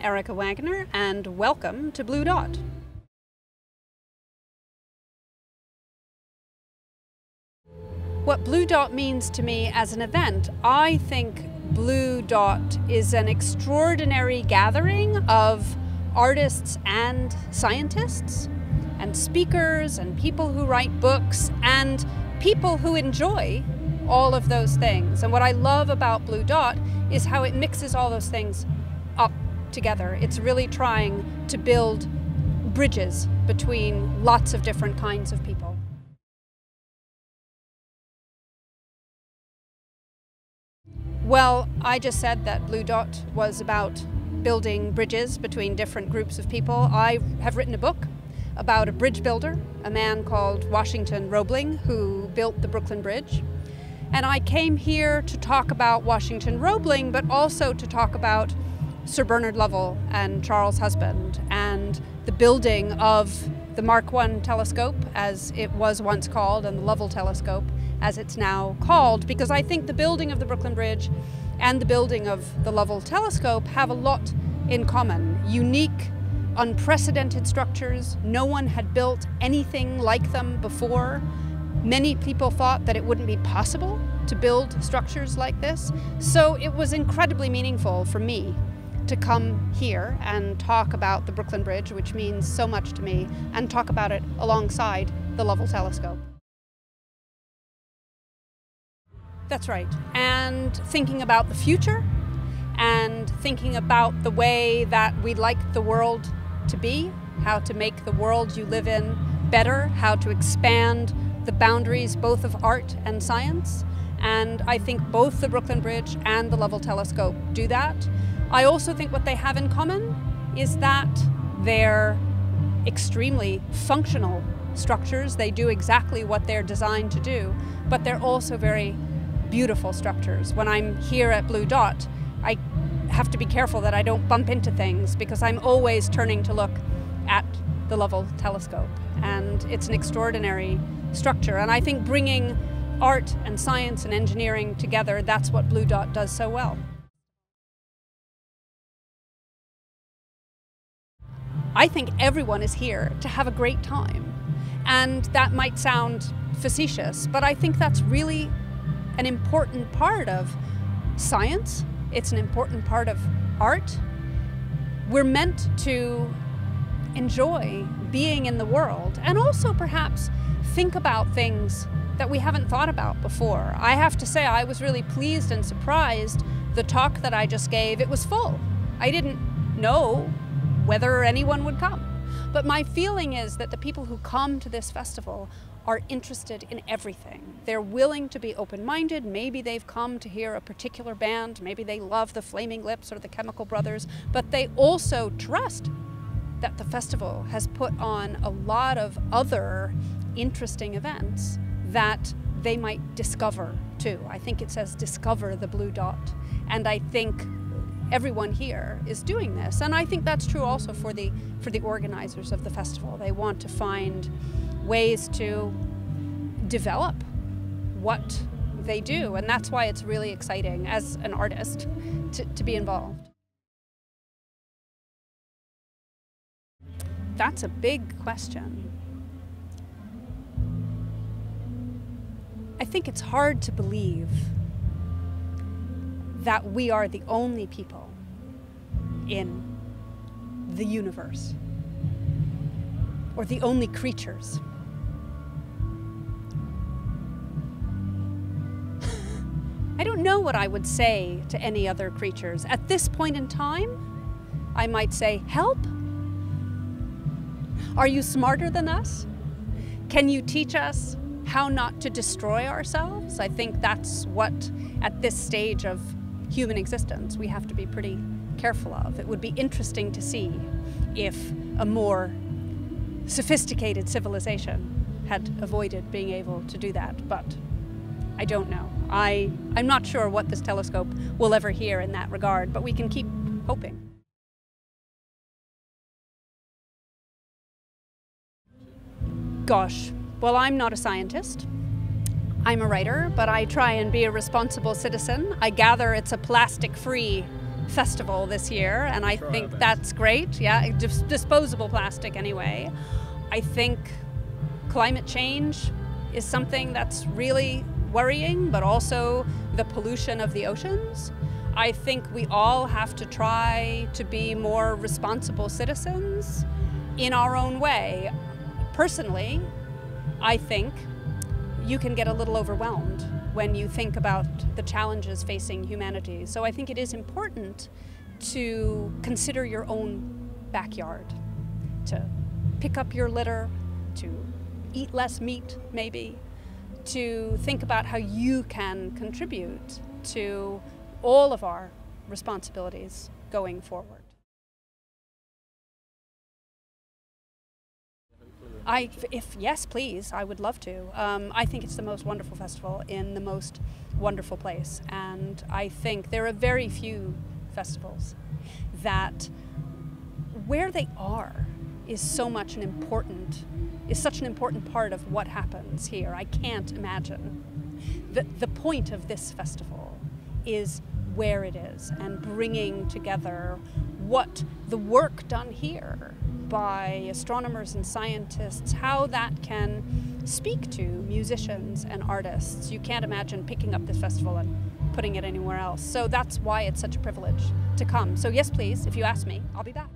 Erica Wagner, and welcome to Blue Dot. What Blue Dot means to me as an event, I think Blue Dot is an extraordinary gathering of artists and scientists and speakers and people who write books and people who enjoy all of those things. And what I love about Blue Dot is how it mixes all those things up together. It's really trying to build bridges between lots of different kinds of people. Well, I just said that Blue Dot was about building bridges between different groups of people. I have written a book about a bridge builder, a man called Washington Roebling, who built the Brooklyn Bridge. And I came here to talk about Washington Roebling, but also to talk about Sir Bernard Lovell and Charles' husband, and the building of the Mark I telescope, as it was once called, and the Lovell Telescope, as it's now called, because I think the building of the Brooklyn Bridge and the building of the Lovell Telescope have a lot in common. Unique, unprecedented structures. No one had built anything like them before. Many people thought that it wouldn't be possible to build structures like this. So it was incredibly meaningful for me to come here and talk about the Brooklyn Bridge, which means so much to me, and talk about it alongside the Lovell Telescope. That's right. And thinking about the future and thinking about the way that we'd like the world to be, how to make the world you live in better, how to expand the boundaries both of art and science. And I think both the Brooklyn Bridge and the Lovell Telescope do that. I also think what they have in common is that they're extremely functional structures. They do exactly what they're designed to do, but they're also very beautiful structures. When I'm here at Blue Dot, I have to be careful that I don't bump into things because I'm always turning to look at the Lovell Telescope. And it's an extraordinary structure. And I think bringing art and science and engineering together, that's what Blue Dot does so well. I think everyone is here to have a great time. And that might sound facetious, but I think that's really an important part of science. It's an important part of art. We're meant to enjoy being in the world and also perhaps think about things that we haven't thought about before. I have to say I was really pleased and surprised. The talk that I just gave, it was full. I didn't know whether anyone would come. But my feeling is that the people who come to this festival are interested in everything. They're willing to be open-minded. Maybe they've come to hear a particular band. Maybe they love the Flaming Lips or the Chemical Brothers, but they also trust that the festival has put on a lot of other interesting events that they might discover too. I think it says discover the Blue Dot. And I think everyone here is doing this. And I think that's true also for the organizers of the festival. They want to find ways to develop what they do. And that's why it's really exciting as an artist to be involved. That's a big question. I think it's hard to believe that we are the only people in the universe, or the only creatures. I don't know what I would say to any other creatures. At this point in time, I might say, help? Are you smarter than us? Can you teach us how not to destroy ourselves? I think that's what, at this stage of human existence, we have to be pretty careful of. It would be interesting to see if a more sophisticated civilization had avoided being able to do that, but I don't know. I'm not sure what this telescope will ever hear in that regard, but we can keep hoping. Gosh, well, I'm not a scientist. I'm a writer, but I try and be a responsible citizen. I gather it's a plastic-free festival this year, and I think that's great. Yeah, disposable plastic anyway. I think climate change is something that's really worrying, but also the pollution of the oceans. I think we all have to try to be more responsible citizens in our own way. Personally, I think you can get a little overwhelmed when you think about the challenges facing humanity. So I think it is important to consider your own backyard, to pick up your litter, to eat less meat maybe, to think about how you can contribute to all of our responsibilities going forward. Yes, please, I would love to. I think it's the most wonderful festival in the most wonderful place, and I think there are very few festivals that where they are is such an important part of what happens here. I can't imagine. The point of this festival is where it is and bringing together what the work done here by astronomers and scientists, how that can speak to musicians and artists. You can't imagine picking up this festival and putting it anywhere else. So that's why it's such a privilege to come. So yes, please, if you ask me, I'll be back.